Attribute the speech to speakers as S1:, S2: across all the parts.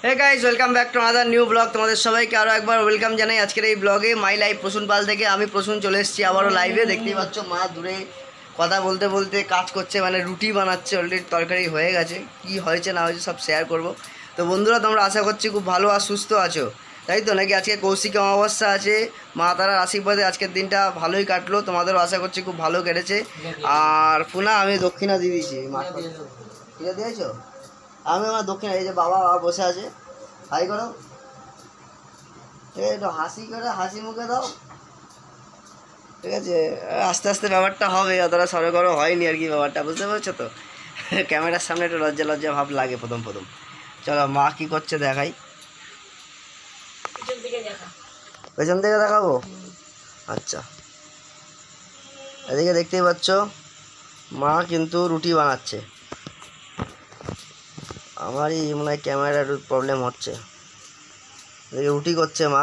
S1: Hey guys welcome back to another new vlog. তোমাদের সবাইকে আরো একবার ওয়েলকাম জানাই আজকের এই ব্লগে মাই লাইফ প্রসূন পাল থেকে। আমি প্রসূন চলে এসেছি আবারও লাইভে। দেখতেই পাচ্ছ মা দূরে কথা বলতে বলতে কাজ করছে, মানে রুটি বানাচ্ছে। অলরেডি তরকারি হয়ে গেছে, কি হয়েছে না হয়েছে সব শেয়ার করব। তো বন্ধুরা তোমরা আশা করছি খুব ভালো আর সুস্থ আছো, তাই তো নাকি? আজকে কৌশিক অমাবস্যা আছে, মা তারার আশীর্বাদে আজকের দিনটা ভালোই কাটলো। তোমাদেরও আশা করছি খুব ভালো কেটেছে। আর পুনা আমি দক্ষিণা দিয়ে দিয়েছি, ঠিক আছে দিয়েছো? আমি আমার দক্ষিণা, এই যে বাবা বসে আছে, হাই করো, ঠিক আছে? একটু হাসি করে হাসি মুখে দাও, ঠিক আছে? আস্তে আস্তে ব্যাপারটা হবে, অতটা সরগরম হয়নি আর কি ব্যাপারটা, বুঝতে পারছো তো? ক্যামেরার সামনে একটু লজ্জা লজ্জা ভাব লাগে প্রথম প্রথম। চলো মা কি করছে দেখাই। পেছন থেকে দেখাবো? আচ্ছা, এদিকে দেখতেই পাচ্ছ মা কিন্তু রুটি বানাচ্ছে। আমারই মনে হয় ক্যামেরার প্রবলেম হচ্ছে। এদিকে রুটি করছে মা,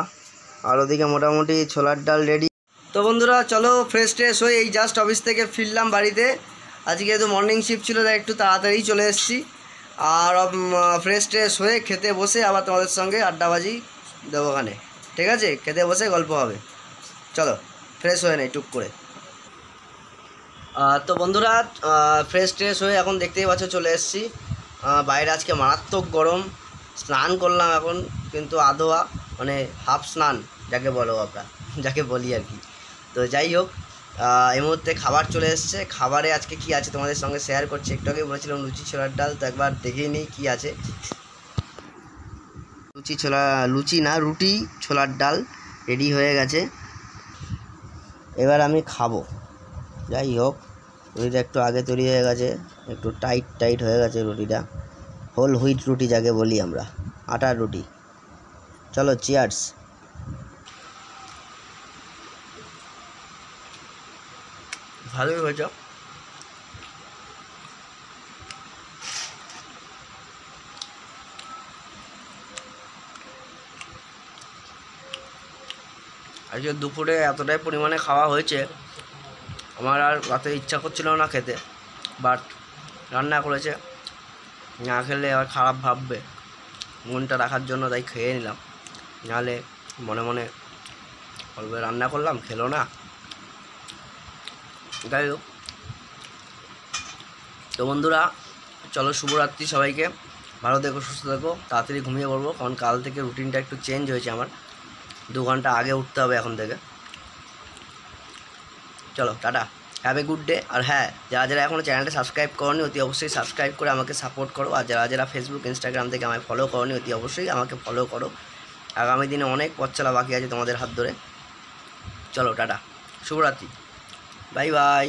S1: আর ওদিকে মোটামুটি ছোলার ডাল রেডি। তো বন্ধুরা চলো ফ্রেশ ট্রেশ হয়ে এই জাস্ট অফিস থেকে ফিরলাম বাড়িতে। আজকে তো মর্নিং শিফট ছিল, তাই একটু তাড়াতাড়ি চলে এসেছি। আর ফ্রেশ ট্রেশ হয়ে খেতে বসে আবার তোমাদের সঙ্গে আড্ডাবাজি দেবো ওখানে, ঠিক আছে? খেতে বসে গল্প হবে। চলো ফ্রেশ হয়ে নেই টুক করে। তো বন্ধুরা ফ্রেশ ট্রেশ হয়ে এখন দেখতেই পাচ্ছ চলে এসেছি। বাইরে আজকে মারাত্মক গরম। স্নান করলাম এখন, কিন্তু আধোয়া, মানে হাফ স্নান যাকে বলো আমরা, যাকে বলি আর কি। তো যাই হোক, এই মুহূর্তে খাবার চলে এসছে। খাবারে আজকে কি আছে তোমাদের সঙ্গে শেয়ার করছি। একটু আগে বলেছিলাম লুচি ছোলার ডাল, তো একবার দেখেই নিই কী আছে। লুচি না রুটি ছোলার ডাল রেডি হয়ে গেছে, এবার আমি খাবো। যাই হোক, রুটিটা একটু আগে তৈরি হয়ে গেছে, একটু টাইট হয়ে গেছে রুটিটা। হোল হুইট রুটি যাকে বলি আমরা, আটার রুটি। চলো চিয়ার্স। ভালোই হয়েছে। আজকে দুপুরে এতটাই পরিমাণে খাওয়া হয়েছে, আমার আর রাতে ইচ্ছা করছিল না খেতে, বাট রান্না করেছে, না খেলে আবার খারাপ ভাববে, মনটা রাখার জন্য তাই খেয়ে নিলাম। নাহলে মনে মনে বলবে রান্না করলাম খেলো না। যাই হোক, তো বন্ধুরা চলো শুভরাত্রি সবাইকে। ভালো থেকো, সুস্থ থেকো, তাড়াতাড়ি ঘুমিয়ে পড়বো, কারণ কাল থেকে রুটিনটা একটু চেঞ্জ হয়েছে আমার। 2 ঘন্টা আগে উঠতে হবে এখন থেকে। চলো tata, have a good day. আর হ্যাঁ, যারা যারা এখনও চ্যানেলটা সাবস্ক্রাইব করোনি অতি অবশ্যই সাবস্ক্রাইব করে আমাকে সাপোর্ট করো। আর যারা যারা ফেসবুক ইনস্টাগ্রাম থেকে আমায় ফলো করোনি অতি অবশ্যই আমাকে ফলো করো। আগামী দিনে অনেক পথ চলা বাকি আছে তোমাদের হাত ধরে। চলো টাটা, শুভরাত্রি, বাই বাই।